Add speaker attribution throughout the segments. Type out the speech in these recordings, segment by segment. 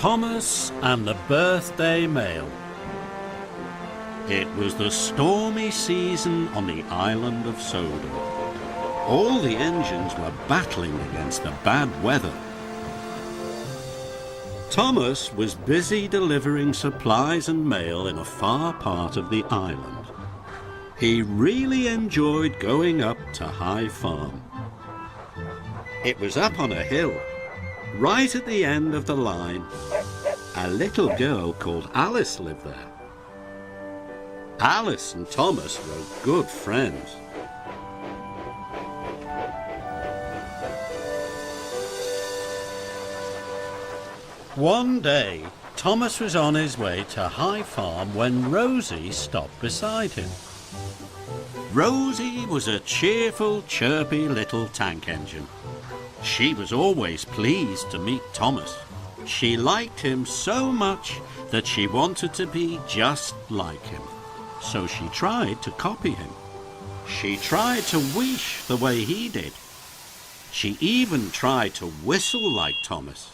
Speaker 1: Thomas and the Birthday Mail. It was the stormy season on the island of Sodor. All the engines were battling against the bad weather. Thomas was busy delivering supplies and mail in a far part of the island. He really enjoyed going up to High Farm. It was up on a hill. Right at the end of the line, a little girl called Alice lived there. Alice and Thomas were good friends. One day, Thomas was on his way to High Farm when Rosie stopped beside him. Rosie was a cheerful, chirpy little tank engine. She was always pleased to meet Thomas. She liked him so much that she wanted to be just like him. So she tried to copy him. She tried to wheesh the way he did. She even tried to whistle like Thomas.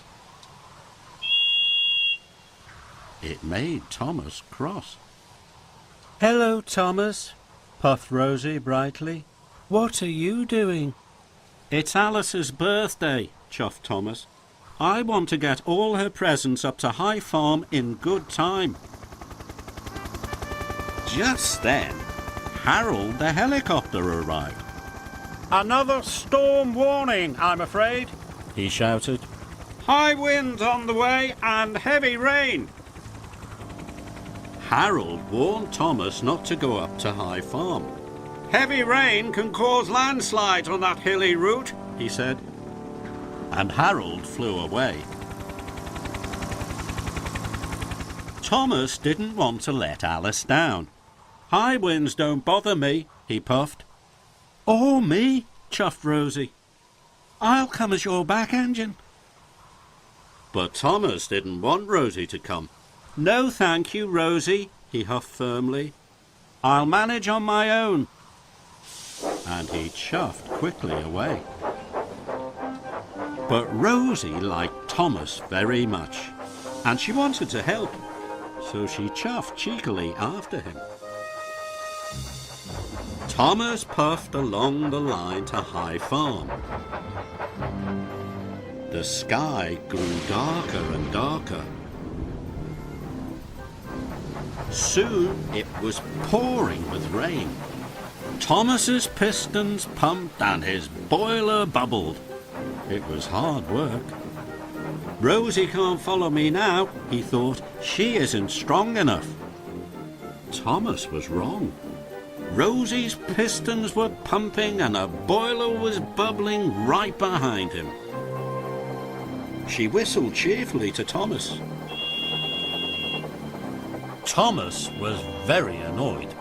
Speaker 1: It made Thomas cross. "Hello, Thomas," puffed Rosie brightly. "What are you doing?" "It's Alice's birthday," chuffed Thomas. "I want to get all her presents up to High Farm in good time." Just then, Harold the helicopter arrived. "Another storm warning, I'm afraid," he shouted. "High winds on the way and heavy rain." Harold warned Thomas not to go up to High Farm. "Heavy rain can cause landslides on that hilly route," he said. And Harold flew away. Thomas didn't want to let Alice down. "High winds don't bother me," he puffed. "Or me," chuffed Rosie. "I'll come as your back engine." But Thomas didn't want Rosie to come. "No, thank you, Rosie," he huffed firmly. "I'll manage on my own." And he chuffed quickly away. But Rosie liked Thomas very much, and she wanted to help, so she chuffed cheekily after him. Thomas puffed along the line to High Farm. The sky grew darker and darker. Soon it was pouring with rain. Thomas's pistons pumped and his boiler bubbled. It was hard work. "Rosie can't follow me now," he thought. "She isn't strong enough." Thomas was wrong. Rosie's pistons were pumping and a boiler was bubbling right behind him. She whistled cheerfully to Thomas. Thomas was very annoyed.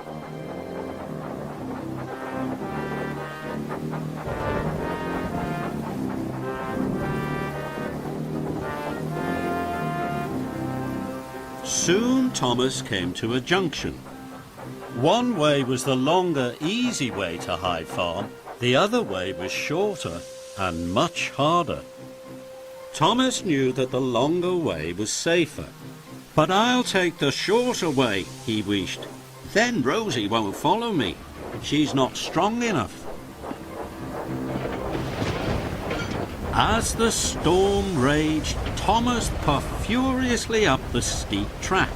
Speaker 1: Soon Thomas came to a junction. One way was the longer, easy way to High Farm. The other way was shorter and much harder. Thomas knew that the longer way was safer. "But I'll take the shorter way," he wheezed. "Then Rosie won't follow me. She's not strong enough." As the storm raged, Thomas puffed furiously up the steep track.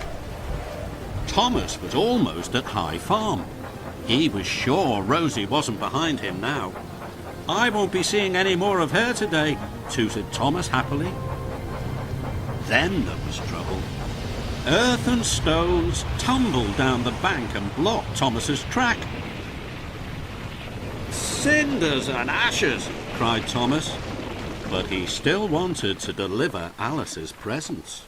Speaker 1: Thomas was almost at High Farm. He was sure Rosie wasn't behind him now. "I won't be seeing any more of her today," tooted Thomas happily. Then there was trouble. Earth and stones tumbled down the bank and blocked Thomas's track. "Cinders and ashes!" cried Thomas. But he still wanted to deliver Alice's presents.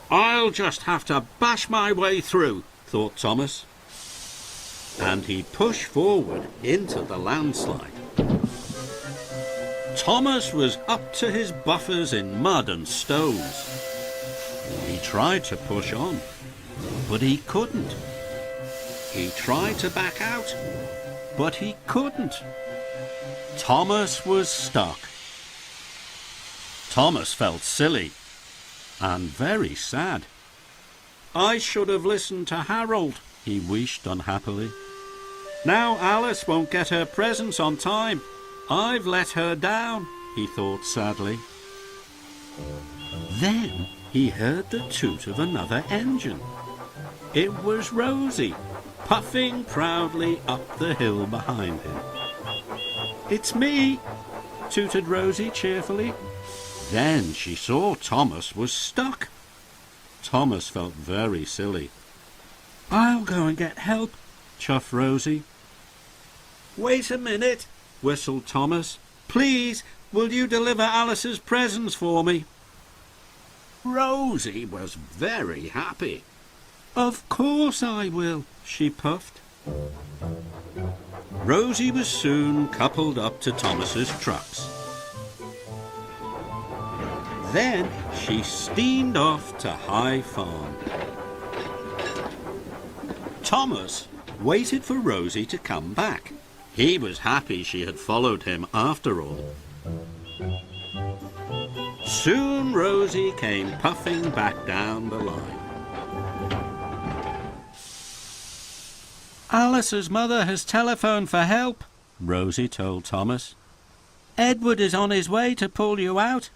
Speaker 1: "I'll just have to bash my way through," thought Thomas. And he pushed forward into the landslide. Thomas was up to his buffers in mud and stones. He tried to push on, but he couldn't. He tried to back out, but he couldn't. Thomas was stuck. Thomas felt silly. and very sad. "I should have listened to Harold," he wished unhappily. "Now Alice won't get her presents on time. I've let her down," he thought sadly. Then he heard the toot of another engine. It was Rosie, puffing proudly up the hill behind him. "It's me," tooted Rosie cheerfully. Then she saw Thomas was stuck. Thomas felt very silly. "I'll go and get help," chuffed Rosie. "Wait a minute," whistled Thomas. "Please, will you deliver Alice's presents for me?" Rosie was very happy. "Of course I will," she puffed. Rosie was soon coupled up to Thomas's trucks. Then she steamed off to High Farm. Thomas waited for Rosie to come back. He was happy she had followed him after all. Soon Rosie came puffing back down the line. "Alice's mother has telephoned for help," Rosie told Thomas. "Edward is on his way to pull you out."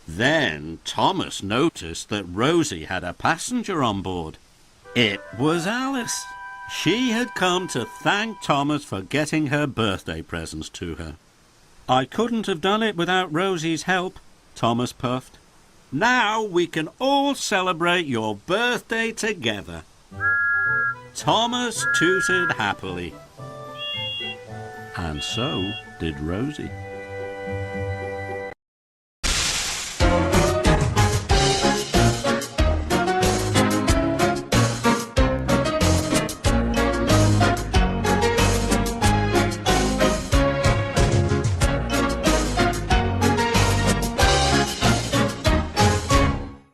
Speaker 1: Then Thomas noticed that Rosie had a passenger on board. It was Alice. She had come to thank Thomas for getting her birthday presents to her. "I couldn't have done it without Rosie's help," Thomas puffed. "Now we can all celebrate your birthday together." Thomas tooted happily. And so did Rosie.